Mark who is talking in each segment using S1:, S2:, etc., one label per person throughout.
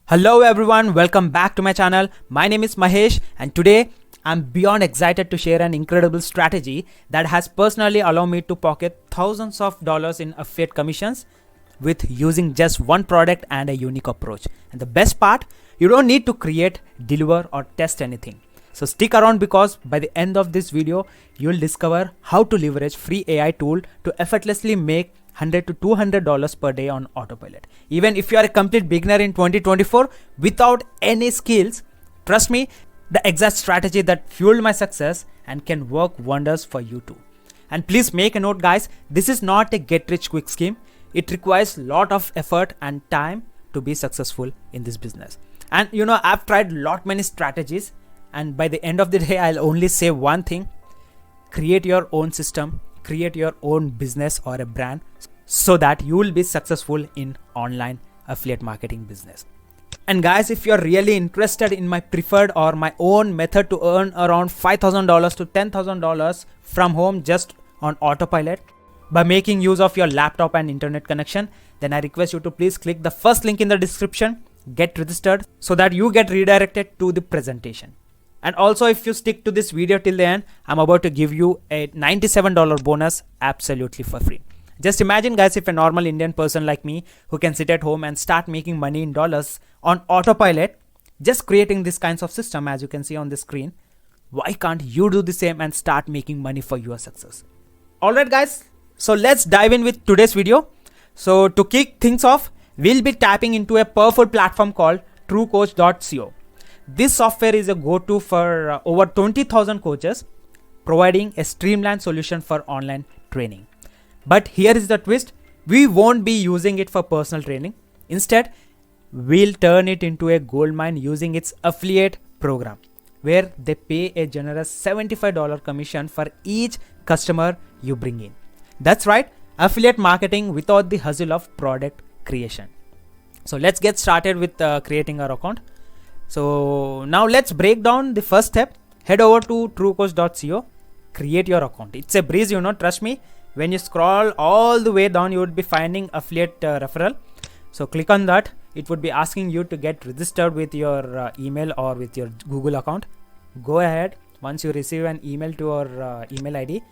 S1: Hello everyone, welcome back to my channel. My name is Mahesh and today I'm beyond excited to share an incredible strategy that has personally allowed me to pocket thousands of dollars in affiliate commissions with using just one product and a unique approach. And the best part, you don't need to create, deliver or test anything. So stick around because by the end of this video, you'll discover how to leverage free AI tool to effortlessly make $100 to $200 per day on autopilot. Even if you are a complete beginner in 2024 without any skills, trust me, the exact strategy that fueled my success and can work wonders for you too. And please make a note guys, this is not a get rich quick scheme. It requires a lot of effort and time to be successful in this business. And you know, I've tried many strategies and by the end of the day, I'll only say one thing: create your own system, create your own business or a brand so that you will be successful in online affiliate marketing business. And guys, if you're really interested in my preferred or my own method to earn around $5,000 to $10,000 from home just on autopilot by making use of your laptop and internet connection, then I request you to please click the first link in the description, get registered so that you get redirected to the presentation. And also if you stick to this video till the end, I'm about to give you a $97 bonus absolutely for free. Just imagine guys, if a normal Indian person like me who can sit at home and start making money in dollars on autopilot, just creating this kinds of system as you can see on the screen, why can't you do the same and start making money for your success? Alright guys, so let's dive in with today's video. So to kick things off, we'll be tapping into a powerful platform called truecoach.co. This software is a go-to for over 20,000 coaches, providing a streamlined solution for online training. But here is the twist, we won't be using it for personal training. Instead, we'll turn it into a goldmine using its affiliate program, where they pay a generous $75 commission for each customer you bring in. That's right, affiliate marketing without the hustle of product creation. So let's get started with creating our account. So now let's break down the first step. Head over to truecoach.co, create your account. It's a breeze, you know, trust me. When you scroll all the way down, you would be finding affiliate referral. So click on that. It would be asking you to get registered with your email or with your Google account. Go ahead. Once you receive an email to your email ID,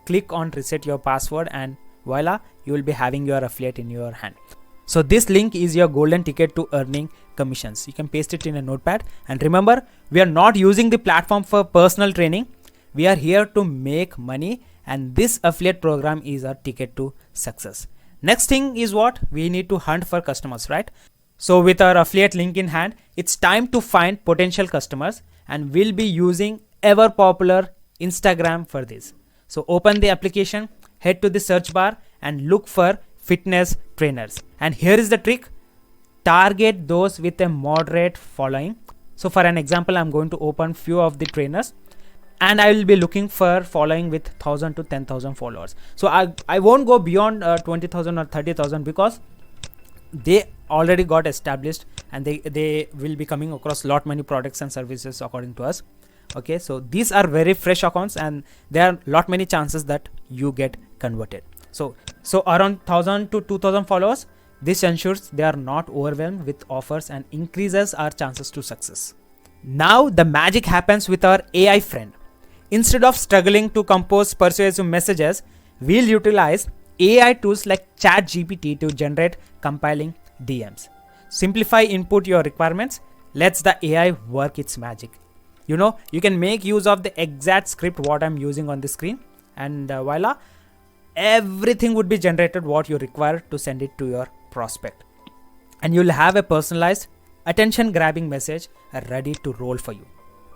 S1: click on reset your password and voila, you will be having your affiliate in your hand. So this link is your golden ticket to earning commissions. You can paste it in a notepad. And remember, we are not using the platform for personal training. We are here to make money, and this affiliate program is our ticket to success. Next thing is what? We need to hunt for customers, right? So with our affiliate link in hand, it's time to find potential customers, and we'll be using ever popular Instagram for this. So open the application, head to the search bar and look for fitness trainers. And here is the trick: target those with a moderate following. So for an example, I'm going to open few of the trainers and I will be looking for following with 1,000 to 10,000 followers. So I won't go beyond 20,000 or 30,000 because they already got established and they will be coming across many products and services according to us. Okay, so these are very fresh accounts and there are many chances that you get converted. So around 1,000 to 2,000 followers, this ensures they are not overwhelmed with offers and increases our chances to success. Now the magic happens with our AI friend. Instead of struggling to compose persuasive messages, we'll utilize AI tools like ChatGPT to generate compelling DMs. Simplify input your requirements, lets the AI work its magic. You know, you can make use of the exact script what I'm using on the screen, and voila, everything would be generated what you require to send it to your prospect. And you'll have a personalized, attention grabbing message ready to roll for you.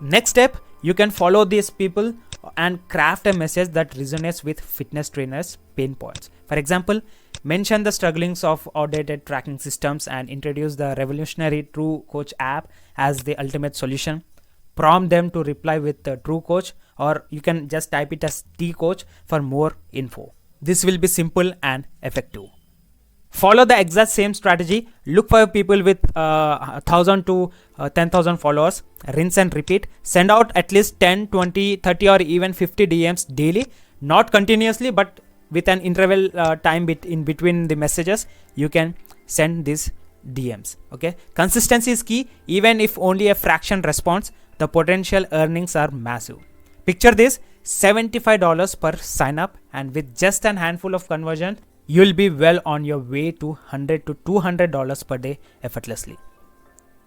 S1: Next step, you can follow these people and craft a message that resonates with fitness trainers' pain points. For example, mention the strugglings of outdated tracking systems and introduce the revolutionary True Coach app as the ultimate solution. Prompt them to reply with the True Coach, or you can just type it as T Coach for more info. This will be simple and effective. Follow the exact same strategy. Look for people with 1,000 to 10,000 followers. Rinse and repeat. Send out at least 10, 20, 30 or even 50 DMs daily. Not continuously, but with an interval time in between the messages. You can send this DMs. Okay, consistency is key. Even if only a fraction responds, the potential earnings are massive. Picture this, $75 per sign up, and with just a handful of conversion, you'll be well on your way to $100 to $200 per day effortlessly.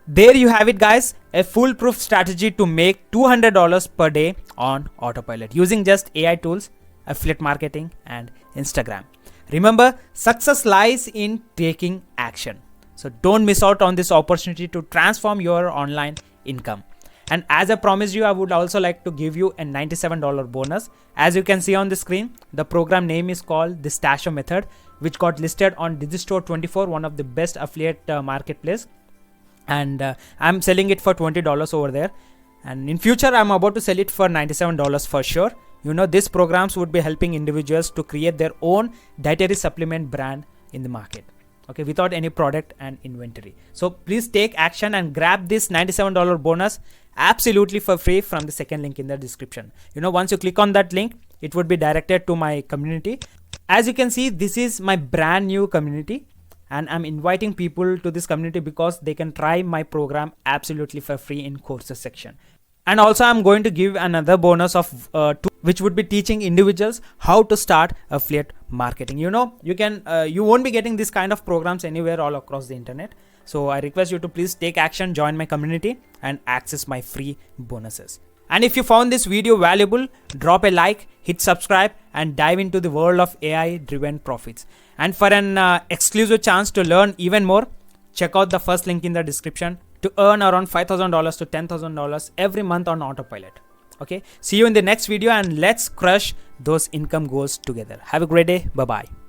S1: There you have it, guys, a foolproof strategy to make $200 per day on autopilot using just AI tools, affiliate marketing, and Instagram. Remember, success lies in taking action. So don't miss out on this opportunity to transform your online income. And as I promised you, I would also like to give you a $97 bonus. As you can see on the screen, the program name is called the Stasho Method, which got listed on Digistore24, one of the best affiliate marketplace. And I'm selling it for $20 over there. And in future, I'm about to sell it for $97 for sure. You know, these programs would be helping individuals to create their own dietary supplement brand in the market. Okay, without any product and inventory. So please take action and grab this $97 bonus absolutely for free from the second link in the description. You know, once you click on that link, it would be directed to my community. As you can see, this is my brand new community, and I'm inviting people to this community because they can try my program absolutely for free in courses section. And also I'm going to give another bonus of which would be teaching individuals how to start affiliate marketing. You know, you won't be getting this kind of programs anywhere all across the internet. So I request you to please take action, join my community, and access my free bonuses. And if you found this video valuable, drop a like, hit subscribe, and dive into the world of AI driven profits. And for an exclusive chance to learn even more, check out the first link in the description to earn around $5,000 to $10,000 every month on autopilot. Okay, see you in the next video, and let's crush those income goals together. Have a great day. Bye bye.